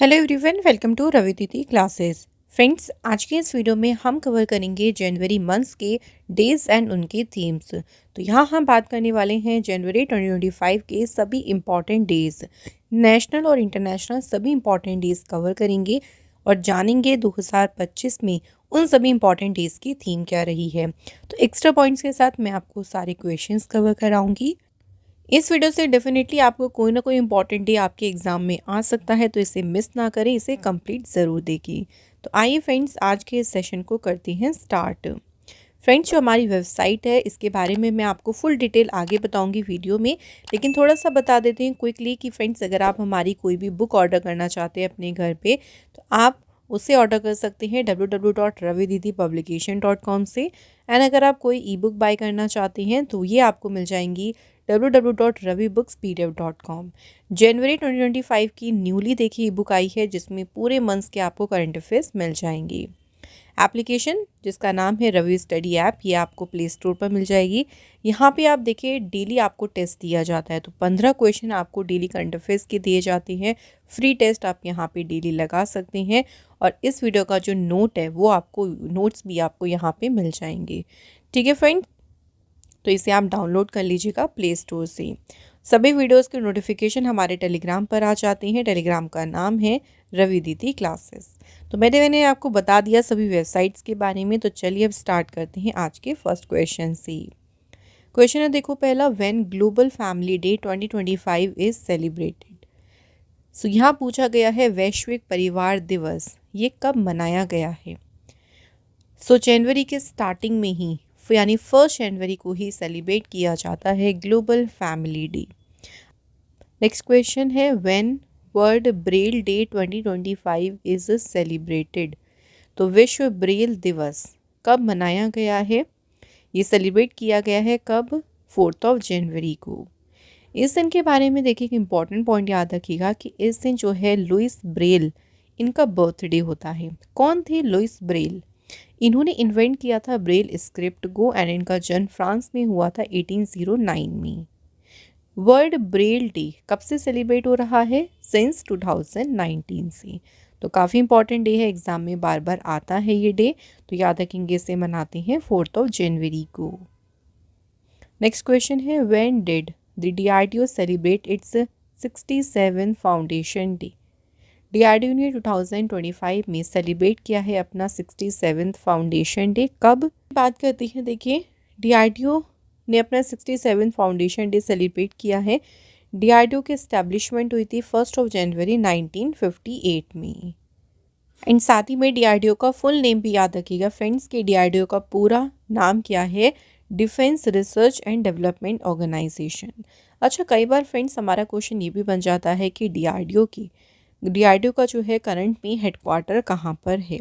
Hello everyone, welcome to Ravi Didi classes. Friends, आज के इस वीडियो में हम कवर करेंगे जनवरी मंथ्स के डेज एंड उनके थीम्स। तो यहाँ हम बात करने वाले हैं जनवरी 2025 के सभी इम्पॉर्टेंट डेज, नेशनल और इंटरनेशनल सभी इम्पॉर्टेंट डेज कवर करेंगे और जानेंगे 2025 में उन सभी इम्पॉर्टेंट डेज की थीम क्या रही है। तो एक्स्ट्रा पॉइंट्स के साथ मैं आपको सारे क्वेश्चंस कवर कराऊंगी। इस वीडियो से डेफिनेटली आपको कोई ना कोई इंपॉर्टेंट डे आपके एग्ज़ाम में आ सकता है, तो इसे मिस ना करें, इसे कंप्लीट ज़रूर देखिए। तो आइए फ्रेंड्स, आज के इस सेशन को करते हैं स्टार्ट। फ्रेंड्स, जो हमारी वेबसाइट है इसके बारे में मैं आपको फुल डिटेल आगे बताऊंगी वीडियो में, लेकिन थोड़ा सा बता देते हैं क्विकली कि फ्रेंड्स, अगर आप हमारी कोई भी बुक ऑर्डर करना चाहते हैं अपने घर पे, तो आप उसे ऑर्डर कर सकते हैं www.ravididipublication.com से। एंड अगर आप कोई ई बुक बाय करना चाहते हैं तो ये आपको मिल जाएंगी www.ravibookspdf.com। जनवरी 2025 की न्यूली देखी ई बुक आई है जिसमें पूरे मंथ्स के आपको करंट अफेयर्स मिल जाएंगे। एप्लीकेशन जिसका नाम है रवि स्टडी ऐप, ये आपको प्ले स्टोर पर मिल जाएगी। यहाँ पे आप देखिए डेली आपको टेस्ट दिया जाता है, तो 15 क्वेश्चन आपको डेली करंट अफेयर्स के दिए जाते हैं। फ्री टेस्ट आप यहाँ पे डेली लगा सकते हैं और इस वीडियो का जो नोट है वो आपको नोट्स भी आपको यहाँ पे मिल जाएंगे। ठीक है फ्रेंड, तो इसे आप डाउनलोड कर लीजिएगा प्ले स्टोर से। सभी वीडियोस के नोटिफिकेशन हमारे टेलीग्राम पर आ जाते हैं। टेलीग्राम का नाम है रवि दीदी क्लासेस। तो मैंने आपको बता दिया सभी वेबसाइट्स के बारे में, तो चलिए अब स्टार्ट करते हैं आज के फर्स्ट क्वेश्चन से। क्वेश्चन है देखो पहला, when global family day 2025 is celebrated. So यहाँ पूछा गया है वैश्विक परिवार दिवस ये कब मनाया गया है। सो जनवरी के स्टार्टिंग में ही यानी 1 जनवरी को ही सेलिब्रेट किया जाता है global family day. Next question है when world Braille day 2025 is celebrated. तो विश्व ब्रेल दिवस कब मनाया गया है, ये सेलिब्रेट किया गया है कब, 4 जनवरी को। इस दिन के बारे में देखिए एक इम्पॉर्टेंट पॉइंट याद रखिएगा कि इस दिन जो है लुइस ब्रेल इनका बर्थडे होता है। कौन थे लुइस ब्रेल? इन्होंने इन्वेंट किया था ब्रेल स्क्रिप्ट को एंड इनका जन्म फ्रांस में हुआ था 1809 में। वर्ल्ड ब्रेल डे कब से सेलिब्रेट हो रहा है? सिंस 2019 से। तो काफ़ी इंपॉर्टेंट डे है, एग्जाम में बार बार आता है ये डे, तो याद रखेंगे इसे मनाते हैं 4 जनवरी को। नेक्स्ट क्वेश्चन है when did the DRDO celebrate it's 67 foundation day. DRDO ने 2025 में सेलिब्रेट किया है अपना 67th फाउंडेशन डे। कब बात करते हैं, देखिए DRDO ने अपना 67 फाउंडेशन डे सेलिब्रेट किया है। DRDO की एस्टेब्लिशमेंट हुई थी 1 जनवरी 1958 में। एंड साथ ही में DRDO का फुल नेम भी याद रखिएगा फ्रेंड्स कि DRDO का पूरा नाम क्या है, defence research and development organisation. अच्छा, कई बार फ्रेंड्स हमारा क्वेश्चन ये भी बन जाता है कि DRDO का जो है करंट में हेडक्वार्टर कहाँ पर है।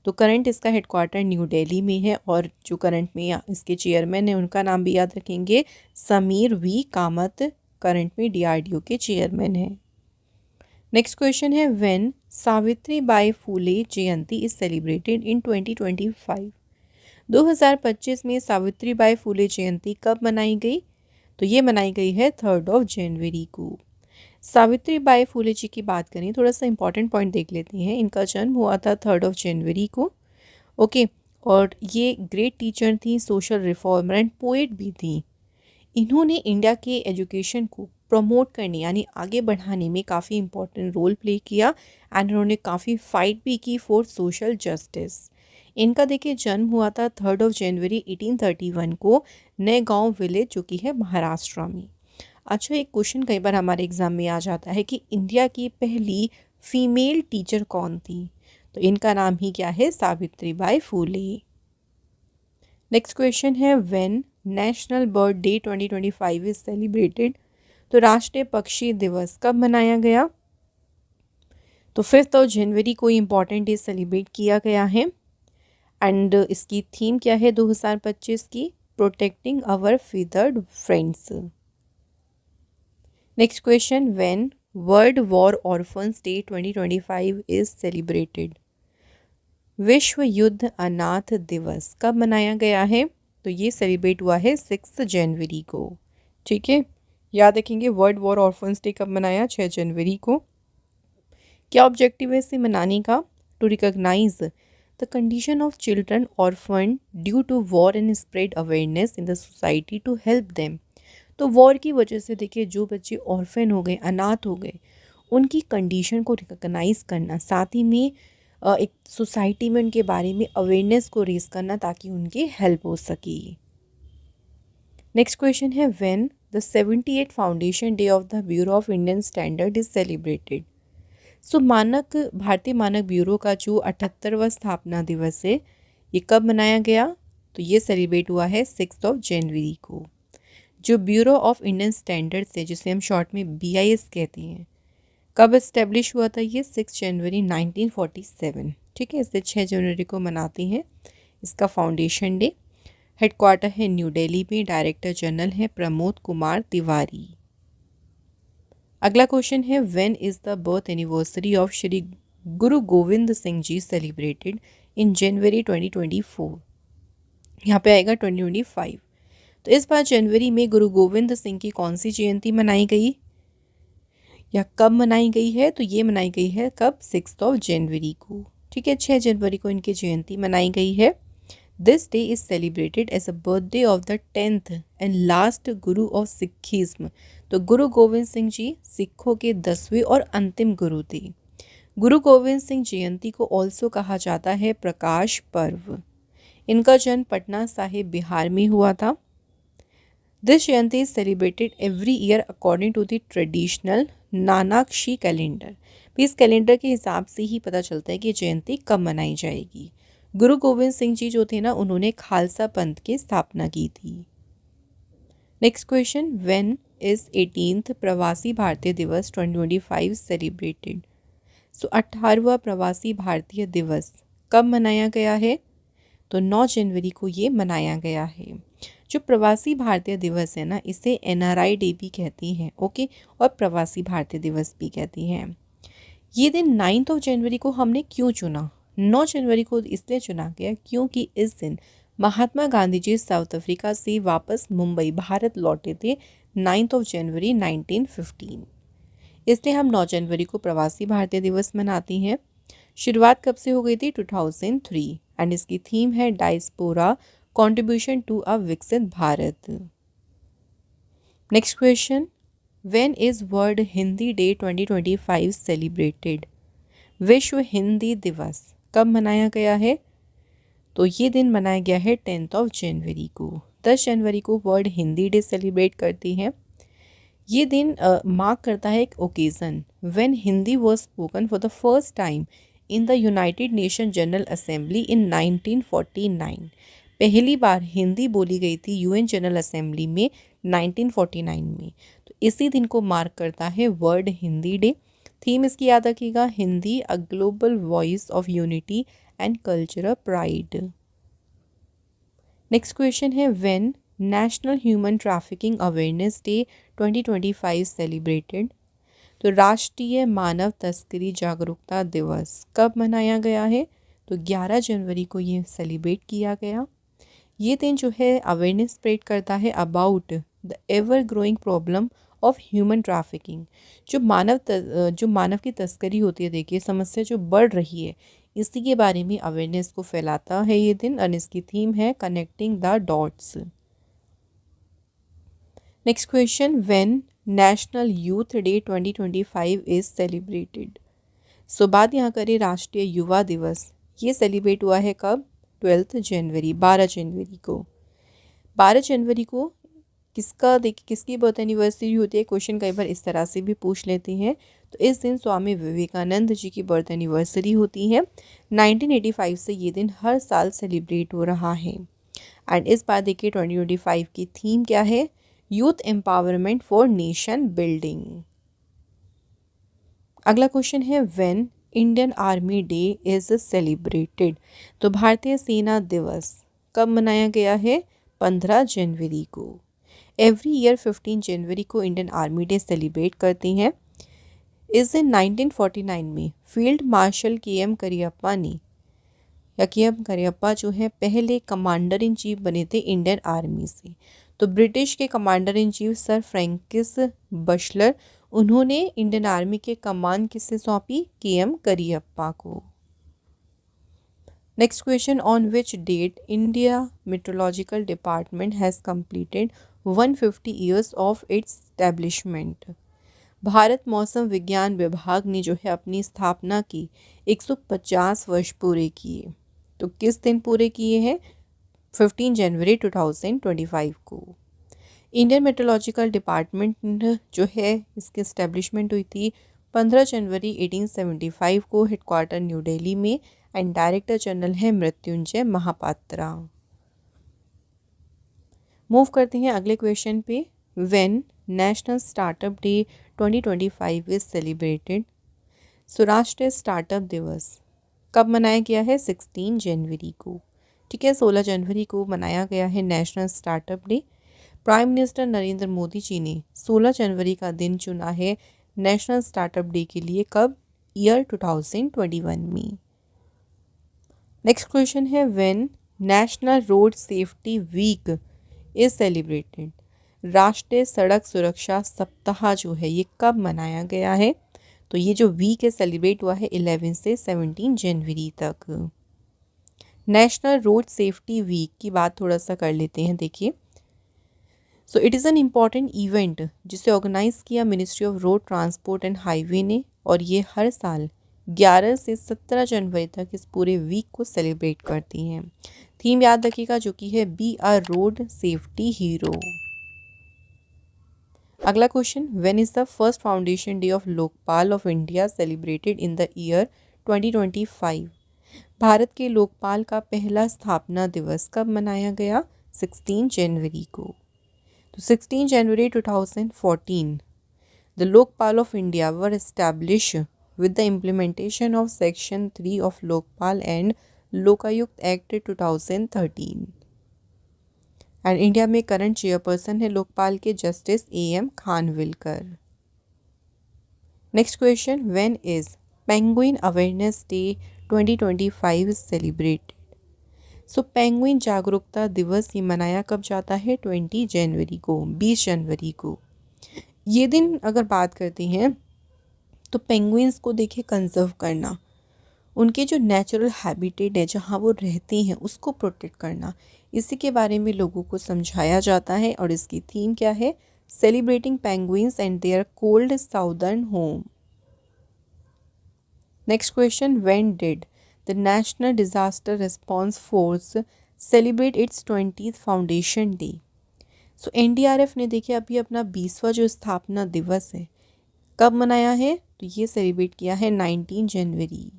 तो करंट इसका हेडक्वार्टर न्यू दिल्ली में है और जो करंट में इसके चेयरमैन है उनका नाम भी याद रखेंगे, समीर वी कामत करंट में DRDO के चेयरमैन है। नेक्स्ट क्वेश्चन है when Savitri Bai Phule Jayanti is celebrated in 2025। 2025 में सावित्री बाई फूले जयंती कब मनाई गई? तो ये मनाई गई है 3 जनवरी को। सावित्री बाई फूले जी की बात करें, थोड़ा सा इंपॉर्टेंट पॉइंट देख लेते हैं। इनका जन्म हुआ था 3 जनवरी को, ओके। और ये ग्रेट टीचर थी, सोशल रिफॉर्मर एंड पोएट भी थी। इन्होंने इंडिया के एजुकेशन को प्रमोट करने यानी आगे बढ़ाने में काफ़ी इंपॉर्टेंट रोल प्ले किया एंड उन्होंने काफ़ी फाइट भी की फॉर सोशल जस्टिस। इनका देखिए जन्म हुआ था 3 जनवरी 1831 को, नए गांव विलेज जो कि है महाराष्ट्र में। अच्छा, एक क्वेश्चन कई बार हमारे एग्जाम में आ जाता है कि इंडिया की पहली फीमेल टीचर कौन थी? तो इनका नाम ही क्या है, सावित्री बाई फूले। नेक्स्ट क्वेश्चन है when national bird day 2025 is celebrated. तो राष्ट्रीय पक्षी दिवस कब मनाया गया? तो 5 जनवरी को इम्पॉर्टेंट डे सेलिब्रेट किया गया है एंड इसकी थीम क्या है 2025 की, protecting our feathered friends. Next question when world war orphans day 2025 is celebrated. विश्व युद्ध अनाथ दिवस कब मनाया गया है? तो ये सेलिब्रेट हुआ है 6 जनवरी को। ठीक है, याद रखेंगे वर्ल्ड वॉर ऑर्फन्स डे कब मनाया, 6 जनवरी को। क्या ऑब्जेक्टिव है इसे मनाने का? To recognise the condition of children orphan due to war and spread awareness in the society to help them. तो वॉर की वजह से देखिए जो बच्चे ऑर्फन हो गए, अनाथ हो गए, उनकी कंडीशन को रिकॉग्नाइज करना, साथ ही में एक सोसाइटी में उनके बारे में अवेयरनेस को रेज करना ताकि उनकी हेल्प हो सके। नेक्स्ट क्वेश्चन है when the 78 foundation day of the bureau of Indian standard is celebrated. So भारतीय मानक ब्यूरो का जो 78वां स्थापना दिवस है ये कब मनाया गया? तो ये सेलिब्रेट हुआ है 6 जनवरी को। जो ब्यूरो ऑफ इंडियन स्टैंडर्ड है जिसे हम शॉर्ट में BIS कहते हैं, कब इस्टेब्लिश हुआ था? ये 6 जनवरी 1947। ठीक है, इसे 6 जनवरी को मनाते हैं इसका फाउंडेशन डे। हेडक्वार्टर है न्यू दिल्ली में। डायरेक्टर जनरल है प्रमोद कुमार तिवारी। अगला क्वेश्चन है when is the birth anniversary of Shri Guru Govind Singh ji celebrated in जनवरी 2024। यहाँ पे आएगा 2025। तो इस बार जनवरी में गुरु गोविंद सिंह की कौन सी जयंती मनाई गई या कब मनाई गई है? तो ये मनाई गई है कब? 6 जनवरी को। ठीक है, 6 जनवरी को इनकी जयंती मनाई गई है। This day is celebrated as a birthday of the 10th and last Guru of Sikhism. तो गुरु गोविंद सिंह जी सिखों के 10वें और अंतिम गुरु थे। गुरु गोविंद सिंह जयंती को ऑल्सो कहा जाता है प्रकाश पर्व। इनका जन्म पटना साहिब बिहार में हुआ था। This jayanti is celebrated every year according to the traditional Nanakshahi calendar. इस कैलेंडर के हिसाब से ही पता चलता है कि जयंती कब मनाई जाएगी। गुरु गोविंद सिंह जी जो थे ना, उन्होंने खालसा पंथ की स्थापना की थी। Next question, when is 18th प्रवासी भारतीय दिवस 2025 सेलिब्रेटेड। सो 18वां प्रवासी भारतीय दिवस कब मनाया गया है? तो 9 जनवरी को ये मनाया गया है। जो प्रवासी भारतीय दिवस है ना, इसे NRI डे भी कहती हैं, ओके, और प्रवासी भारतीय दिवस भी कहती हैं। ये दिन 9 जनवरी को हमने क्यों चुना? 9 जनवरी को इसलिए चुना गया क्योंकि इस दिन महात्मा गांधी जी साउथ अफ्रीका से वापस मुंबई भारत लौटे थे 9 जनवरी 1915। इसलिए हम 9 जनवरी को प्रवासी भारतीय दिवस मनाते हैं। शुरुआत कब से हो गई थी? 2003 एंड इसकी थीम है डायस्पोरा कंट्रीब्यूशन टू अ विकसित Bharat. Next question, when is world Hindi day 2025 celebrated. विश्व हिंदी दिवस कब मनाया गया है? तो ये दिन मनाया गया है 10 जनवरी को। 10 जनवरी को वर्ल्ड हिंदी डे सेलिब्रेट करती हैं। ये दिन मार्क करता है एक occasion when Hindi was spoken for the first time in the United nation general assembly in 1949। पहली बार हिंदी बोली गई थी UN जनरल असेंबली में 1949 में। तो इसी दिन को मार्क करता है वर्ल्ड हिंदी डे। थीम इसकी याद रखिएगा, Hindi a global voice of unity and cultural pride. Next question है when national human trafficking awareness day 2025 celebrated. तो राष्ट्रीय मानव तस्करी जागरूकता दिवस कब मनाया गया है? तो 11 जनवरी को ये सेलिब्रेट किया गया। ये दिन जो है अवेयरनेस स्प्रेड करता है about the ever growing problem of human trafficking. जो मानव की तस्करी होती है, देखिए समस्या जो बढ़ रही है, इसी के बारे में अवेयरनेस को फैलाता है ये दिन, और इसकी थीम है connecting the dots. Next question, when national youth day 2025 is celebrated. So बात यहाँ करें राष्ट्रीय युवा दिवस, ये सेलिब्रेट हुआ है कब? 12 जनवरी, 12 जनवरी को। 12 जनवरी को किसकी बर्थ एनिवर्सरी होती है? क्वेश्चन कई बार इस तरह से भी पूछ लेते हैं। तो इस दिन स्वामी विवेकानंद जी की बर्थ एनिवर्सरी होती है। 1985 से ये दिन हर साल सेलिब्रेट हो रहा है। एंड इस बार देखिए 2025 की थीम क्या है? Youth empowerment for nation building. अगला क्वेश्चन है when Indian army day is celebrated. तो भारतीय सेना दिवस कब मनाया गया है? 15 जनवरी को। एवरी ईयर 15 जनवरी को इंडियन आर्मी डे सेलिब्रेट करते हैं। इस दिन 1949 में फील्ड मार्शल KM करियप्पा जो है पहले कमांडर इन चीफ बने थे इंडियन आर्मी से। तो ब्रिटिश के commander in chief sir Francis Bucher उन्होंने इंडियन आर्मी के कमान किसे सौंपी? KM करियप्पा को। Next question, on which date India meteorological department has completed 150 years of its establishment. Bharat मौसम विज्ञान विभाग ने जो है अपनी स्थापना की 150 वर्ष पूरे किए। तो किस दिन पूरे किए हैं? 15 जनवरी 2025 को। इंडियन मेट्रोलॉजिकल डिपार्टमेंट जो है इसकी इस्टेब्लिशमेंट हुई थी 15 जनवरी 1875 को, हेडक्वार्टर न्यू दिल्ली में, एंड डायरेक्टर जनरल है मृत्युंजय महापात्रा। मूव करते हैं अगले क्वेश्चन पे। When national startup day 2025 is celebrated. So राष्ट्रीय स्टार्टअप दिवस कब मनाया गया है? 16 जनवरी को। ठीक है, 16 जनवरी को मनाया गया है national startup day. Prime minister Narendra Modi ji ने 16 जनवरी का दिन चुना है नेशनल स्टार्टअप डे के लिए। कब? ईयर 2021 में। नेक्स्ट क्वेश्चन है, when national road safety week is celebrated. राष्ट्रीय सड़क सुरक्षा सप्ताह जो है ये कब मनाया गया है? तो ये जो वीक है सेलिब्रेट हुआ है 11 से 17 जनवरी तक। नेशनल रोड सेफ्टी वीक की बात थोड़ा सा कर लेते हैं। देखिए, so it is an important event जिसे ऑर्गेनाइज किया ministry of road transport and highway ने, और ये हर साल 11 से 17 जनवरी तक इस पूरे वीक को सेलिब्रेट करती हैं। थीम याद रखिएगा जो कि है be a road safety hero. अगला question, when is the first foundation day of Lokpal of India celebrated in the year 2025। Bharat के लोकपाल का पहला स्थापना दिवस कब मनाया गया? 16 जनवरी को। तो 16 जनवरी 2014 the Lokpal of India were established with the implementation of Section 3 of Lokpal and Lokayukt Act 2013। And India में करंट चेयरपर्सन है लोकपाल के justice AM Khanwilkar. Next question, when is penguin awareness day 2025 celebrated. So penguin जागरूकता दिवस ये मनाया कब जाता है? 20 जनवरी को, 20 जनवरी को। ये दिन अगर बात करते हैं तो पेंगुइन्स को देखिए कंजर्व करना, उनके जो नेचुरल हैबिटेट है जहाँ वो रहते हैं उसको प्रोटेक्ट करना, इसी के बारे में लोगों को समझाया जाता है। और इसकी थीम क्या है? Celebrating penguins and their cold southern home. Next question, when did the national disaster response force celebrate its 20th foundation day. So NDRF ने देखिए अभी अपना 20वां जो स्थापना दिवस है कब मनाया है? तो ये सेलिब्रेट किया है 19 जनवरी।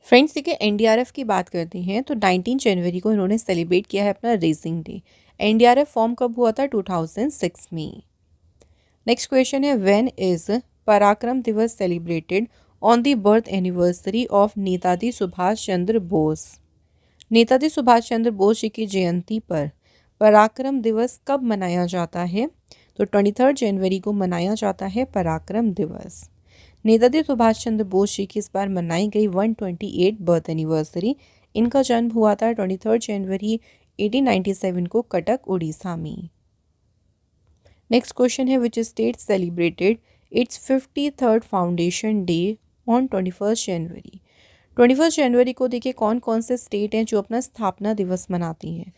फ्रेंड्स देखिए, NDRF की बात करते हैं तो 19 जनवरी को इन्होंने सेलिब्रेट किया है अपना रेसिंग डे। NDRF फॉर्म कब हुआ था? 2006 में। नेक्स्ट क्वेश्चन है, when is Parakram Diwas celebrated on the birth anniversary of Netaji Subhash Chandra Bose. Netaji Subhash Chandra Bose ji की जयंती पर पराक्रम दिवस कब मनाया जाता है? तो 23 जनवरी को मनाया जाता है पराक्रम दिवस। नेताजी सुभाष चंद्र बोस जी की इस बार मनाई गई 128 बर्थ एनिवर्सरी। इनका जन्म हुआ था 23 जनवरी 1897 को कटक उड़ीसा में। नेक्स्ट क्वेश्चन है, which state celebrated it's 53rd foundation day on 21 जनवरी। 21 जनवरी को देखिए कौन कौन से स्टेट हैं जो अपना स्थापना दिवस मनाती हैं।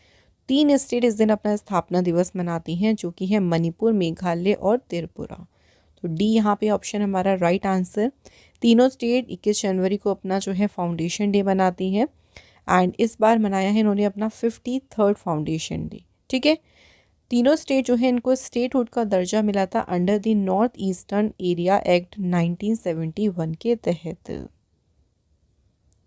3 स्टेट इस दिन अपना स्थापना दिवस मनाती हैं जो कि है मणिपुर, मेघालय और त्रिपुरा। तो डी यहाँ पे ऑप्शन हमारा राइट आंसर। तीनों स्टेट 21 जनवरी को अपना जो है फाउंडेशन डे मनाती हैं, एंड इस बार मनाया है इन्होंने अपना 53rd फाउंडेशन डे। ठीक है, तीनों स्टेट जो है इनको स्टेटहुड का दर्जा मिला था under the north eastern area act 1971 के तहत।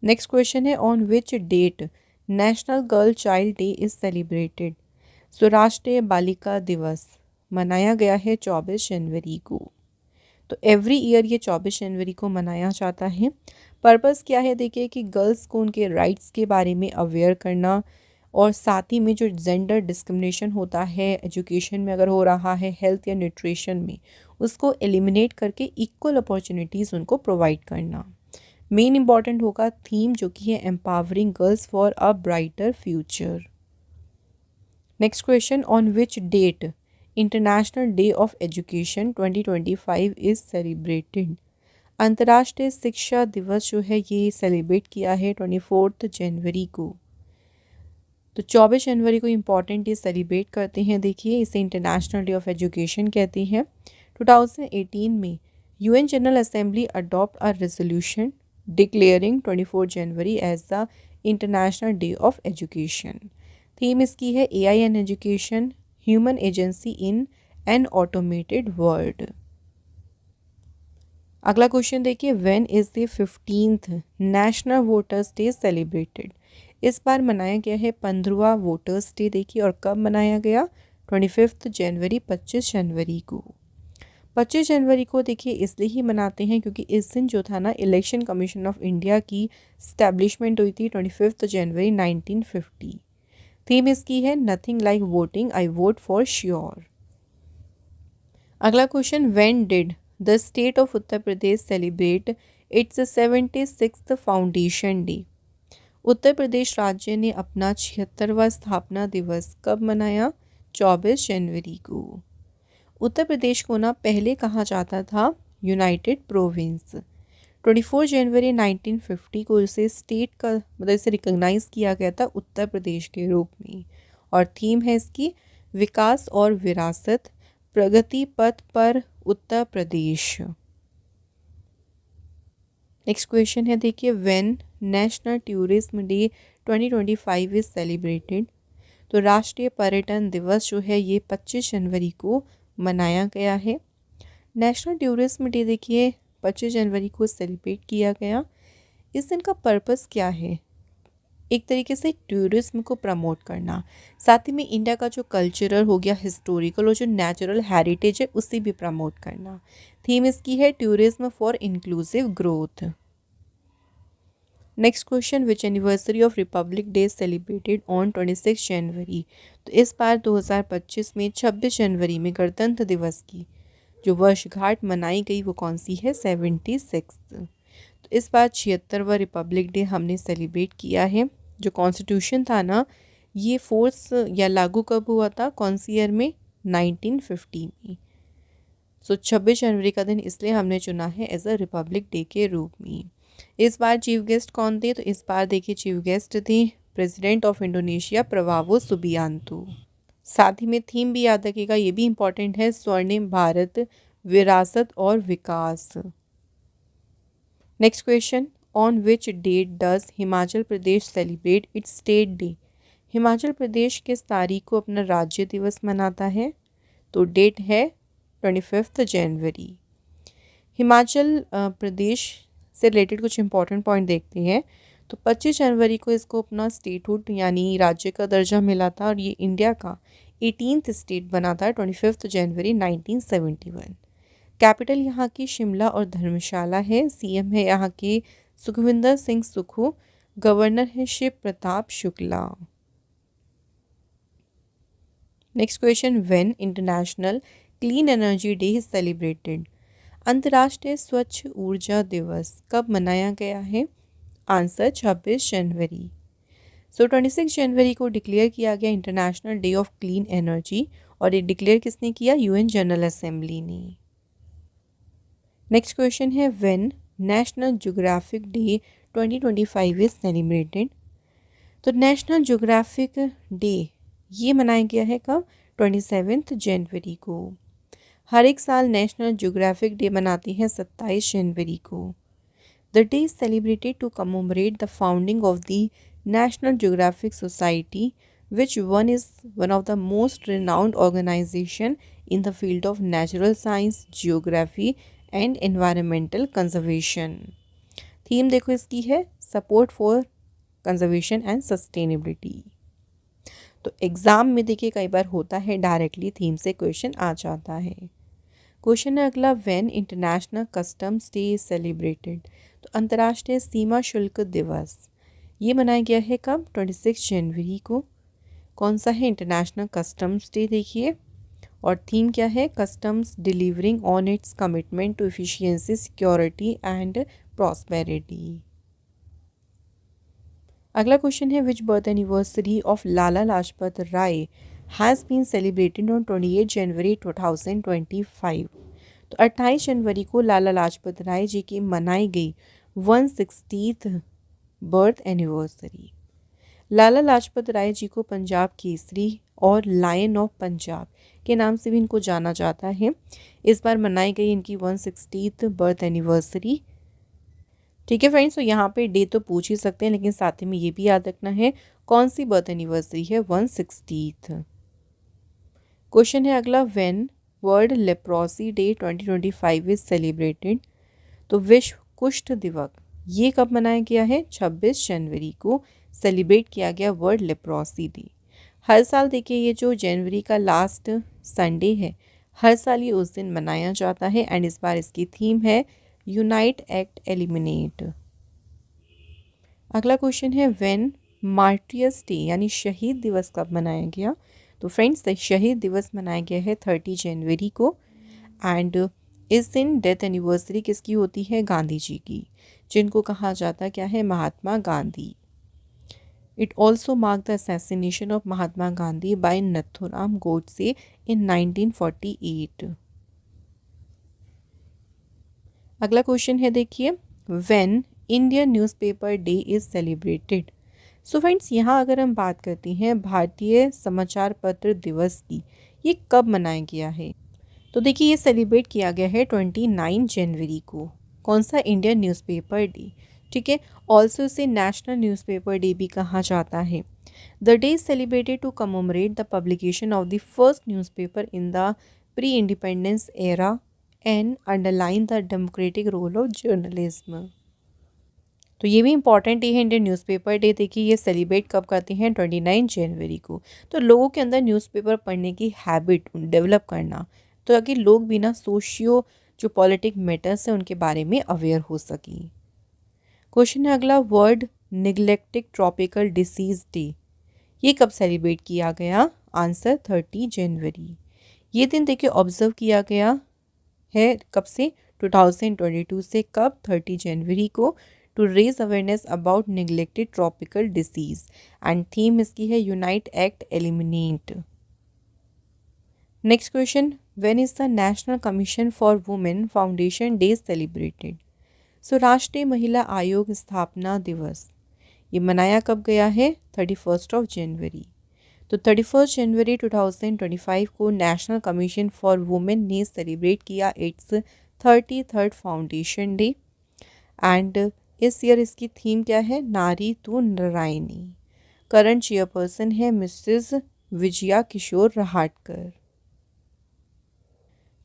नेक्स्ट क्वेश्चन है, on which date national girl child day is celebrated. So राष्ट्रीय बालिका दिवस मनाया गया है 24 जनवरी को। तो एवरी ईयर ये 24 जनवरी को मनाया जाता है। पर्पस क्या है? देखिए कि गर्ल्स को उनके राइट्स के बारे में अवेयर करना, और साथ ही में जो जेंडर डिस्क्रिमिनेशन होता है एजुकेशन में अगर हो रहा है, हेल्थ या न्यूट्रिशन में, उसको एलिमिनेट करके इक्वल अपॉर्चुनिटीज़ उनको प्रोवाइड करना। मेन इंपॉर्टेंट होगा थीम जो कि है empowering girls for a brighter future. Next question, on which date international day of education 2025 is celebrated. अंतर्राष्ट्रीय शिक्षा दिवस जो है ये सेलिब्रेट किया है 24 जनवरी को। तो 24 जनवरी को इम्पॉर्टेंट डे सेलिब्रेट करते हैं। देखिए इसे इंटरनेशनल डे ऑफ एजुकेशन कहते हैं। 2018 में UN general assembly adopt a resolution declaring 24 January as the international day of education. Theme इसकी है AI and education, human agency in an automated world. अगला क्वेश्चन देखिए, when is the 15th national voters day celebrated. इस बार मनाया गया है 15वां voters day. देखिए और कब मनाया गया, 25 जनवरी, 25 जनवरी को। 25 जनवरी को देखिए इसलिए ही मनाते हैं क्योंकि इस दिन जो था ना इलेक्शन कमीशन ऑफ इंडिया की स्टैब्लिशमेंट हुई थी 25 जनवरी 1950। थीम इसकी है nothing like voting, I vote for sure. अगला question, when did the state of Uttar Pradesh celebrate its 76th foundation day. Uttar Pradesh राज्य ने अपना 76वां स्थापना दिवस कब मनाया, 24 जनवरी को। उत्तर प्रदेश को ना पहले कहा जाता था यूनाइटेड प्रोविंस। 24 जनवरी 1950 को इसे स्टेट का मतलब इसे रिकॉग्नाइज किया गया था उत्तर प्रदेश के रूप में। और थीम है इसकी विकास और विरासत, प्रगति पथ पर उत्तर प्रदेश। नेक्स्ट क्वेश्चन है देखिए, when national tourism day 2025 is celebrated. तो राष्ट्रीय पर्यटन दिवस जो है ये 25 जनवरी को मनाया गया है। नेशनल टूरिज्म डे देखिए 25 जनवरी को सेलिब्रेट किया गया। इस दिन का पर्पस क्या है, एक तरीके से टूरिज्म को प्रमोट करना, साथ ही में इंडिया का जो कल्चरल हो गया, हिस्टोरिकल और जो नेचुरल हेरिटेज है उसे भी प्रमोट करना। थीम इसकी है tourism for inclusive growth. Next question, which anniversary of Republic day celebrated on 26 जनवरी। तो इस बार 2025 में 26 जनवरी में गणतंत्र दिवस की जो वर्षगांठ मनाई गई वो कौन सी है, 76। तो इस बार 76वां रिपब्लिक डे हमने सेलिब्रेट किया है। जो कॉन्स्टिट्यूशन था ना ये फोर्स या लागू कब हुआ था, कौन सी ईयर में, 1950 में। सो 26 जनवरी का दिन इसलिए हमने चुना है एज अ रिपब्लिक डे के रूप में। इस बार चीफ गेस्ट कौन थे, तो इस बार देखिए चीफ गेस्ट थे प्रेसिडेंट ऑफ इंडोनेशिया प्रभावो सुबियांतो। साथ ही में थीम भी याद रखिएगा, ये भी इम्पॉर्टेंट है, स्वर्णिम भारत, विरासत और विकास। Next question, on which date does Himachal Pradesh celebrate its state day. Himachal Pradesh किस तारीख को अपना राज्य दिवस मनाता है, तो डेट है 25 जनवरी। हिमाचल प्रदेश से रिलेटेड कुछ इंपॉर्टेंट पॉइंट देखते हैं। तो 25 जनवरी को इसको अपना स्टेटहुड यानी राज्य का दर्जा मिला था और ये इंडिया का 18th स्टेट बना था 25 जनवरी 1971। कैपिटल यहाँ की शिमला और धर्मशाला है। सीएम है यहाँ के सुखविंदर सिंह सुक्खू, गवर्नर है Shiv Pratap Shukla. Next question, when international clean energy day is celebrated. अंतर्राष्ट्रीय स्वच्छ ऊर्जा दिवस कब मनाया गया है, आंसर 26 जनवरी। सो 26 जनवरी को डिक्लेयर किया गया international day of clean energy और ये डिक्लेयर किसने किया, यूएन जनरल असेंबली ने। नेक्स्ट क्वेश्चन है, when national geographic day 2025 is celebrated. तो नेशनल ज्योग्राफिक डे ये मनाया गया है कब, 27 जनवरी को। हर एक साल नेशनल ज्योग्राफिक डे मनाती है 27 जनवरी को। The day is celebrated to commemorate the founding of the national geographic society which one is one of the most renowned organization in the field of natural science, geography and environmental conservation। Theme देखो इसकी है support for conservation and sustainability. तो exam में देखिए कई बार होता है directly theme से क्वेश्चन आ जाता है। क्वेश्चन है अगला, when international customs day is celebrated. तो अंतर्राष्ट्रीय सीमा शुल्क दिवस ये मनाया गया है कब, 26 जनवरी को। कौन सा है, इंटरनेशनल कस्टम्स डे देखिए और थीम क्या है, customs delivering on its commitment to efficiency, security and prosperity. अगला क्वेश्चन है, which birth anniversary of Lala Lajpat Rai has been celebrated on 28 January 2025। तो 28 जनवरी को लाला लाजपत राय जी की मनाई गई 160th बर्थ एनिवर्सरी। लाला लाजपत राय जी को पंजाब केसरी और लायन ऑफ पंजाब के नाम से भी इनको जाना जाता है। इस बार मनाई गई इनकी 160th बर्थ एनिवर्सरी। ठीक है फ्रेंड्स, तो यहाँ पे डे तो पूछ ही सकते हैं, लेकिन साथ ही में ये भी याद रखना है कौन सी बर्थ एनिवर्सरी है 160th। क्वेश्चन है अगला, when world leprosy day 2025 is celebrated. तो विश्व कुष्ठ दिवस ये कब मनाया गया है? 26 जनवरी को सेलिब्रेट किया गया वर्ल्ड लेप्रोसी डे। हर साल देखिए ये जो जनवरी का लास्ट संडे है, हर साल ये उस दिन मनाया जाता है। एंड इस बार इसकी थीम है यूनाइट एक्ट एलिमिनेट। अगला क्वेश्चन है, व्हेन मार्टियर्स डे यानी शहीद दिवस कब मनाया गया? तो फ्रेंड्स, शहीद दिवस मनाया गया है 30 जनवरी को। एंड इस दिन डेथ एनिवर्सरी किसकी होती है? गांधी जी की, जिनको कहा जाता क्या है? Mahatma Gandhi. It also mark the assassination of Mahatma Gandhi by Nathuram Godse in 1948। अगला क्वेश्चन है देखिए, when Indian newspaper day is celebrated. So friends, यहाँ अगर हम बात करते हैं भारतीय समाचार पत्र दिवस की, ये कब मनाया गया है? तो देखिए ये सेलिब्रेट किया गया है 29 जनवरी को। कौन सा? Indian newspaper day. ठीक है, ऑल्सो इसे नेशनल न्यूज़पेपर डे भी कहा जाता है। The day is celebrated to commemorate the publication of the first newspaper in the pre independence era and underline the democratic role of journalism. तो ये भी इंपॉर्टेंट डे है इंडियन न्यूज़पेपर डे। देखिए ये सेलिब्रेट कब करते हैं? 29 जनवरी को। तो लोगों के अंदर न्यूज़पेपर पढ़ने की हैबिट डेवलप करना, तो ताकि लोग भी ना सोशियो जो पॉलिटिक मैटर्स हैं उनके बारे में अवेयर हो सकें। क्वेश्चन है अगला, world neglected tropical disease day ये कब सेलिब्रेट किया गया? आंसर 30 जनवरी। ये दिन देखिए ऑब्जर्व किया गया है कब से? 2022 से। कब? 30 जनवरी को, to raise awareness about neglected tropical disease. And theme इसकी है unite act eliminate. Next question, when is the national commission for women foundation day celebrated. So राष्ट्रीय महिला आयोग स्थापना दिवस ये मनाया कब गया है? 31 जनवरी। तो 31 जनवरी 2025 को नेशनल कमीशन फॉर वुमेन ने सेलिब्रेट किया it's 33rd foundation day. And इस ईयर इसकी थीम क्या है? नारी तू नारायणी। करंट चेयरपर्सन है मिसेस विजया किशोर रहाटकर।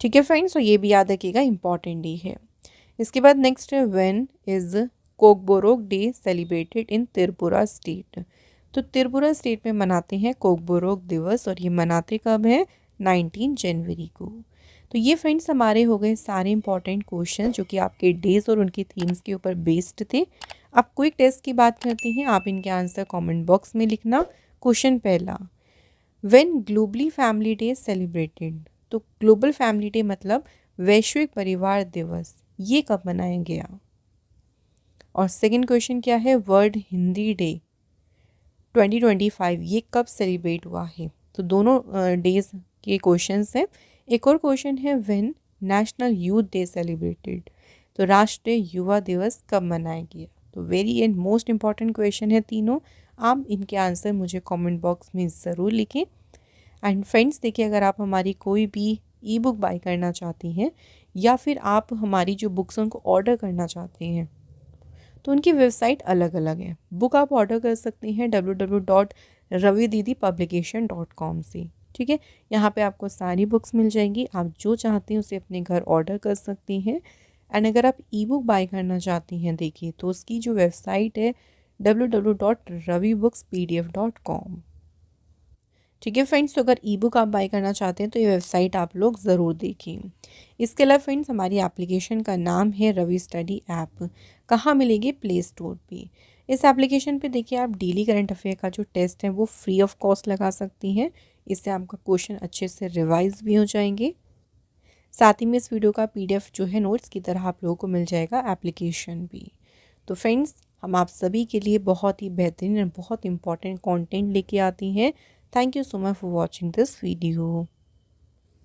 ठीक है फ्रेंड्स, तो ये भी याद रखिएगा, इंपॉर्टेंट डे है। इसके बाद नेक्स्ट है, when is Kokborok day celebrated in Tripura state. तो त्रिपुरा स्टेट में मनाते हैं कोकबोरोक दिवस, और ये मनाते कब है? 19 जनवरी को। तो ये फ्रेंड्स हमारे हो गए सारे इंपॉर्टेंट क्वेश्चन जो कि आपके डेज और उनकी थीम्स के ऊपर बेस्ड थे। अब क्विक टेस्ट की बात करते हैं, आप इनके आंसर कमेंट बॉक्स में लिखना। क्वेश्चन पहला, when globally family day celebrated. तो ग्लोबल फैमिली डे मतलब वैश्विक परिवार दिवस, ये कब मनाया गया? और सेकंड क्वेश्चन क्या है? वर्ल्ड हिंदी डे 2025 ये कब सेलिब्रेट हुआ है? तो दोनों डेज के क्वेश्चंस हैं। एक और क्वेश्चन है, when national youth day celebrated. तो राष्ट्रीय युवा दिवस कब मनाया गया? तो very and most important question है तीनों। आप इनके आंसर मुझे कमेंट बॉक्स में ज़रूर लिखें। एंड फ्रेंड्स देखिए, अगर आप हमारी कोई भी ई बुक बाय करना चाहती हैं या फिर आप हमारी जो बुक्स हैं उनको ऑर्डर करना चाहते हैं, तो उनकी वेबसाइट अलग अलग है। बुक आप ऑर्डर कर सकती हैं www.ravididi.publication.com से। ठीक है, यहाँ पे आपको सारी बुक्स मिल जाएंगी, आप जो चाहती हैं उसे अपने घर ऑर्डर कर सकती हैं। एंड अगर आप ई बुक बाय करना चाहती हैं देखिए, तो उसकी जो वेबसाइट है www.ravibooks.pdf.com। ठीक है फ्रेंड्स, तो अगर ई बुक आप बाय करना चाहते हैं तो ये वेबसाइट आप लोग ज़रूर देखें। इसके अलावा फ्रेंड्स हमारी एप्लीकेशन का नाम है रवि स्टडी ऐप। कहाँ मिलेगी? प्ले स्टोर पे। इस एप्लीकेशन पे देखिए आप डेली करंट अफेयर का जो टेस्ट है वो फ्री ऑफ कॉस्ट लगा सकती हैं। इससे आपका क्वेश्चन अच्छे से रिवाइज भी हो जाएंगे। साथ ही में इस वीडियो का PDF जो है नोट्स की तरह आप लोगों को मिल जाएगा एप्लीकेशन भी। तो फ्रेंड्स हम आप सभी के लिए बहुत ही बेहतरीन और बहुत इंपॉर्टेंट कंटेंट लेके आती हैं thank you so much for watching this video.